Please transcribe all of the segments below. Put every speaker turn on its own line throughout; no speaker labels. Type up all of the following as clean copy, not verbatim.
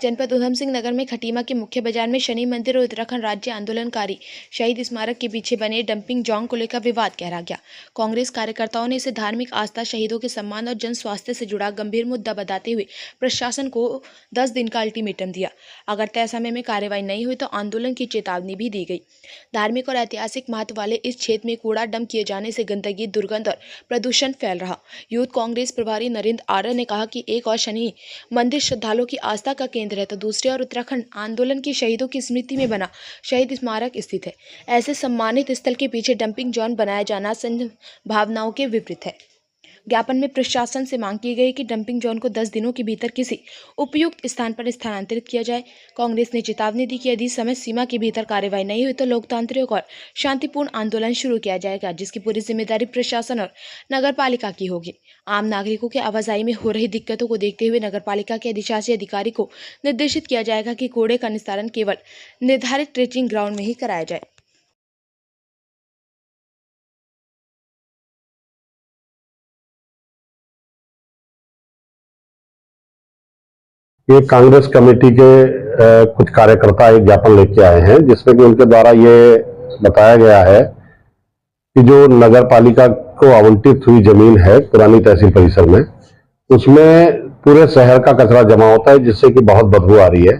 जनपद उधम सिंह नगर में खटीमा के मुख्य बाजार में शनि मंदिर और उत्तराखंड राज्य आंदोलनकारी शहीद स्मारक के पीछे बने डंपिंग जोन को लेकर विवाद गहरा गया। कांग्रेस कार्यकर्ताओं ने इसे धार्मिक आस्था, शहीदों के सम्मान और जन स्वास्थ्य से जुड़ा गंभीर मुद्दा बताते हुए प्रशासन को 10 दिन का अल्टीमेटम दिया। अगर तय समय में कार्रवाई नहीं हुई तो आंदोलन की चेतावनी भी दी गई। धार्मिक और ऐतिहासिक महत्व वाले इस क्षेत्र में कूड़ा डंप किए जाने से गंदगी, दुर्गंध और प्रदूषण फैल रहा। यूथ कांग्रेस प्रभारी नरेंद्र आर्य ने कहा कि एक और शनि मंदिर श्रद्धालुओं की आस्था का केंद्र है तो दूसरे और उत्तराखंड आंदोलन के शहीदों की स्मृति में बना शहीद स्मारक स्थित है। ऐसे सम्मानित स्थल के पीछे डंपिंग जोन बनाया जाना संघ भावनाओं के विपरीत है। ज्ञापन में प्रशासन से मांग की गई कि डंपिंग जोन को 10 दिनों के भीतर किसी उपयुक्त स्थान पर स्थानांतरित किया जाए। कांग्रेस ने चेतावनी दी कि यदि समय सीमा के भीतर कार्रवाई नहीं हुई तो लोकतांत्रिक और शांतिपूर्ण आंदोलन शुरू किया जाएगा, जिसकी पूरी जिम्मेदारी प्रशासन और नगरपालिका की होगी। आम नागरिकों के आवाजाही में हो रही दिक्कतों को देखते हुए नगरपालिका के अधिशासी अधिकारी को निर्देशित किया जाएगा कि कूड़े का निस्तारण केवल निर्धारित ट्रेचिंग ग्राउंड में ही कराया जाए।
ये कांग्रेस कमेटी के कुछ कार्यकर्ता एक ज्ञापन लेके आए हैं जिसमें कि उनके द्वारा ये बताया गया है कि जो नगर पालिका को आवंटित हुई जमीन है पुरानी तहसील परिसर में, उसमें पूरे शहर का कचरा जमा होता है जिससे कि बहुत बदबू आ रही है।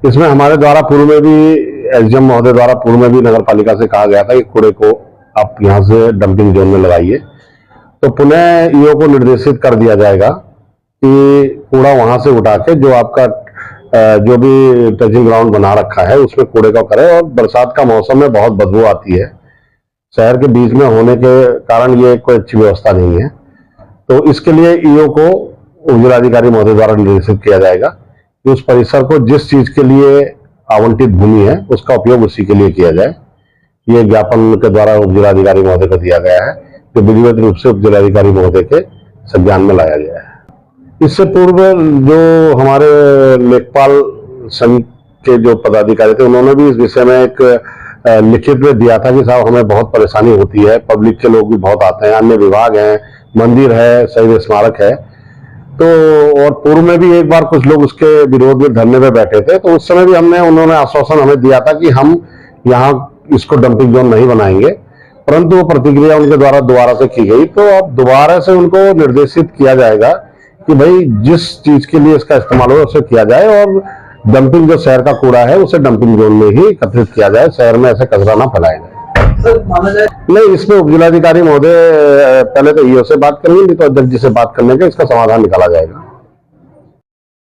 इसमें हमारे द्वारा पूर्व में भी एसडीएम महोदय द्वारा पूर्व में भी नगर पालिका से कहा गया था कि कूड़े को आप यहाँ से डंपिंग जोन में लगाइए, तो पुनः ईओ को निर्देशित कर दिया जाएगा कि कूड़ा वहां से उठा के जो आपका जो भी टचिंग ग्राउंड बना रखा है उसमें कूड़े को करे। और बरसात का मौसम में बहुत बदबू आती है, शहर के बीच में होने के कारण ये कोई अच्छी व्यवस्था नहीं है। तो इसके लिए ईओ को जिलाधिकारी महोदय द्वारा निर्देशित किया जाएगा कि उस परिसर को जिस चीज के लिए आवंटित भूमि है उसका उपयोग उसी के लिए किया जाए। ये ज्ञापन के द्वारा उप जिलाधिकारी महोदय को दिया गया है, जो विधिवत रूप से उप जिलाधिकारी महोदय के संज्ञान में लाया गया है। इससे पूर्व जो हमारे लेखपाल संघ के जो पदाधिकारी थे उन्होंने भी इस विषय में एक लिखित में दिया था कि साहब हमें बहुत परेशानी होती है, पब्लिक के लोग भी बहुत आते हैं, अन्य विभाग हैं, मंदिर है, शहीद स्मारक है। तो और पूर्व में भी एक बार कुछ लोग उसके विरोध में धरने पे बैठे थे, तो उस समय भी उन्होंने आश्वासन हमें दिया था कि हम यहाँ इसको डंपिंग जोन नहीं बनाएंगे, परंतु वो प्रतिक्रिया उनके द्वारा दोबारा से की गई। तो अब दोबारा से उनको निर्देशित किया जाएगा कि भाई जिस चीज के लिए इसका इस्तेमाल हो उसे किया जाए और डंपिंग जो शहर का कूड़ा है उसे डंपिंग जोन में ही एकत्रित किया जाए, शहर में ऐसे कचरा ना फैलाया जाए। नहीं, इसमें उप जिलाधिकारी महोदय पहले तो ईओ से बात करेंगे, नहीं तो अध्यक्ष जी से बात करने के इसका समाधान निकाला जाएगा।